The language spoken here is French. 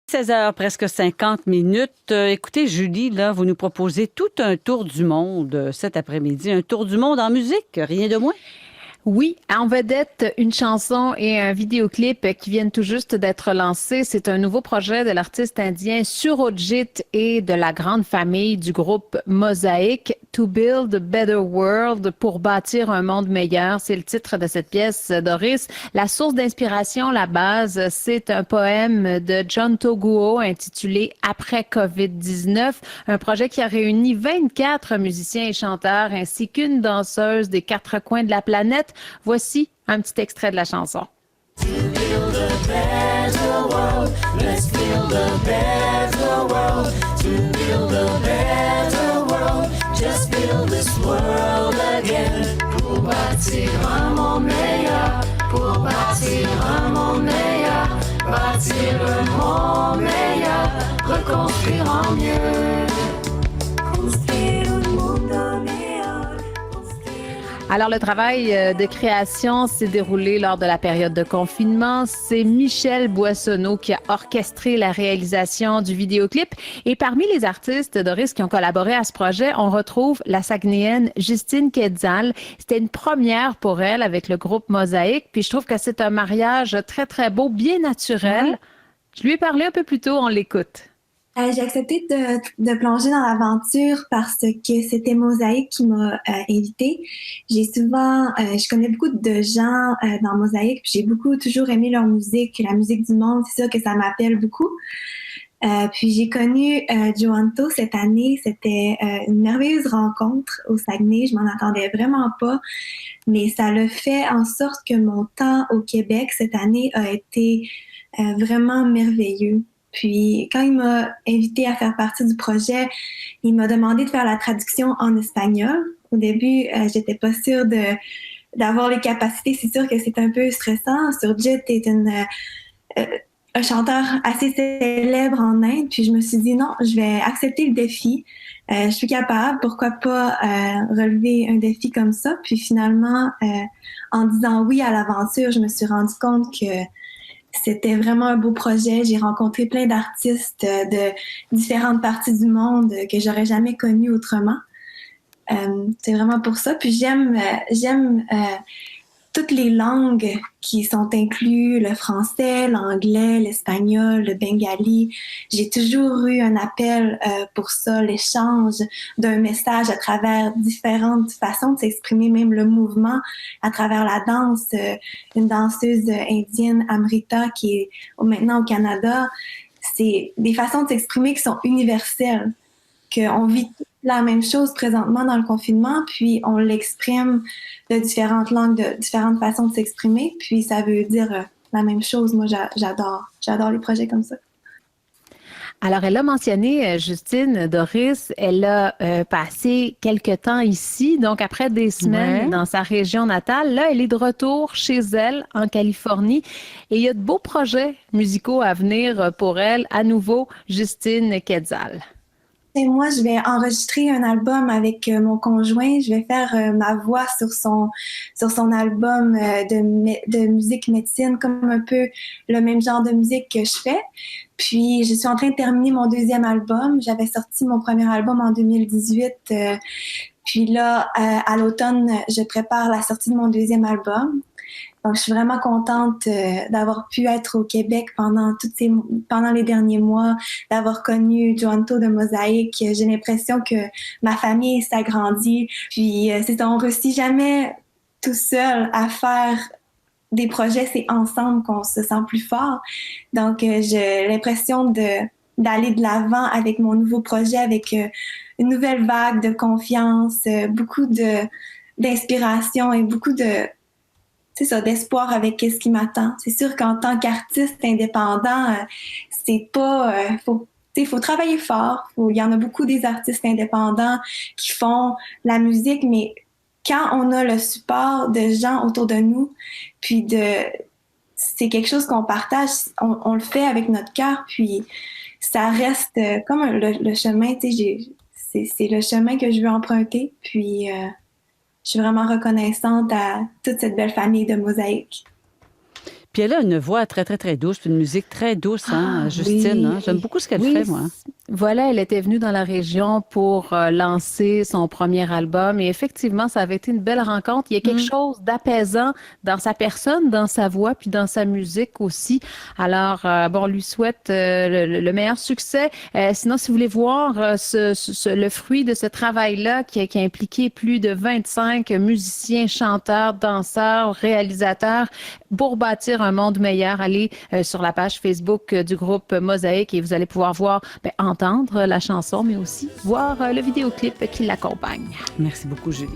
16 heures, presque 50 minutes. Écoutez, Julie, là, vous nous proposez tout un tour du monde cet après-midi. Un tour du monde en musique, rien de moins. Oui, en vedette, une chanson et un vidéoclip qui viennent tout juste d'être lancés. C'est un nouveau projet de l'artiste indien Surojit et de la grande famille du groupe Mosaïque, To Build a Better World, pour bâtir un monde meilleur. C'est le titre de cette pièce, Doris. La source d'inspiration, la base, c'est un poème de John Toguo intitulé Après COVID-19, un projet qui a réuni 24 musiciens et chanteurs ainsi qu'une danseuse des quatre coins de la planète. Voici un petit extrait de la chanson. To build a better world, let's build a better world. To build a better world, just build this world again. Pour bâtir un monde meilleur, pour bâtir un monde meilleur, bâtir un monde meilleur, reconstruire en mieux. Construire un monde meilleur. Alors, le travail de création s'est déroulé lors de la période de confinement. C'est Michel Boissonneau qui a orchestré la réalisation du vidéoclip. Et parmi les artistes, Doris, qui ont collaboré à ce projet, on retrouve la Saguenayenne Justine Quetzal. C'était une première pour elle avec le groupe Mosaïque. Puis je trouve que c'est un mariage très, très beau, bien naturel. Ouais. Je lui ai parlé un peu plus tôt, on l'écoute. J'ai accepté de plonger dans l'aventure parce que c'était Mosaïque qui m'a invitée. Je connais beaucoup de gens dans Mosaïque, puis j'ai toujours aimé leur musique, la musique du monde, c'est ça que ça m'appelle beaucoup. Puis j'ai connu Joanto cette année, c'était une merveilleuse rencontre au Saguenay, je m'en attendais vraiment pas, mais ça l'a fait en sorte que mon temps au Québec cette année a été vraiment merveilleux. Puis, quand il m'a invité à faire partie du projet, il m'a demandé de faire la traduction en espagnol. Au début, j'étais pas sûre d'avoir les capacités. C'est sûr que c'est un peu stressant. Surjit est un chanteur assez célèbre en Inde. Puis, je me suis dit non, je vais accepter le défi. Je suis capable. Pourquoi pas relever un défi comme ça? Puis, finalement, en disant oui à l'aventure, je me suis rendu compte que c'était vraiment un beau projet. J'ai rencontré plein d'artistes de différentes parties du monde que j'aurais jamais connus autrement. C'est vraiment pour ça. Puis j'aime toutes les langues qui sont incluses, le français, l'anglais, l'espagnol, le bengali. J'ai toujours eu un appel pour ça, l'échange d'un message à travers différentes façons de s'exprimer, même le mouvement, à travers la danse. Une danseuse indienne, Amrita, qui est maintenant au Canada, c'est des façons de s'exprimer qui sont universelles, qu'on vit la même chose présentement dans le confinement, puis on l'exprime de différentes langues, de différentes façons de s'exprimer, puis ça veut dire la même chose. Moi, j'adore les projets comme ça. Alors, elle a mentionné, Justine, Doris, elle a passé quelque temps ici, donc après des semaines dans sa région natale. Là, elle est de retour chez elle, en Californie, et il y a de beaux projets musicaux à venir pour elle. À nouveau, Justine Quetzal. Et moi, je vais enregistrer un album avec mon conjoint. Je vais faire ma voix sur son album de musique médecine, comme un peu le même genre de musique que je fais. Puis, je suis en train de terminer mon deuxième album. J'avais sorti mon premier album en 2018. Puis là, à l'automne, je prépare la sortie de mon deuxième album. Donc, je suis vraiment contente d'avoir pu être au Québec pendant les derniers mois, d'avoir connu Joanto de Mosaïque. J'ai l'impression que ma famille s'agrandit. Puis, c'est ça, on réussit jamais tout seul à faire des projets, c'est ensemble qu'on se sent plus fort. Donc, j'ai l'impression d'aller de l'avant avec mon nouveau projet, avec une nouvelle vague de confiance, beaucoup d'inspiration et beaucoup d'espoir avec ce qui m'attend. C'est sûr qu'en tant qu'artiste indépendant, c'est pas, faut travailler fort. Il y en a beaucoup des artistes indépendants qui font la musique, mais quand on a le support de gens autour de nous, puis c'est quelque chose qu'on partage, on le fait avec notre cœur, puis ça reste comme le chemin, c'est le chemin que je veux emprunter, puis je suis vraiment reconnaissante à toute cette belle famille de Mosaïque. Puis elle a une voix très, très, très douce, puis une musique très douce, hein, Ah, Justine. Hein? oui. J'aime beaucoup ce qu'elle Oui, fait, moi. voilà, elle était venue dans la région pour lancer son premier album et effectivement, ça avait été une belle rencontre. Il y a quelque Mm. chose d'apaisant dans sa personne, dans sa voix, puis dans sa musique aussi. Alors, bon, on lui souhaite le meilleur succès. Sinon, si vous voulez voir le fruit de ce travail-là qui a impliqué plus de 25 musiciens, chanteurs, danseurs, réalisateurs pour bâtir un monde meilleur, allez sur la page Facebook du groupe Mosaïque et vous allez pouvoir voir, entendre la chanson, mais aussi voir le vidéoclip qui l'accompagne. Merci beaucoup, Julie.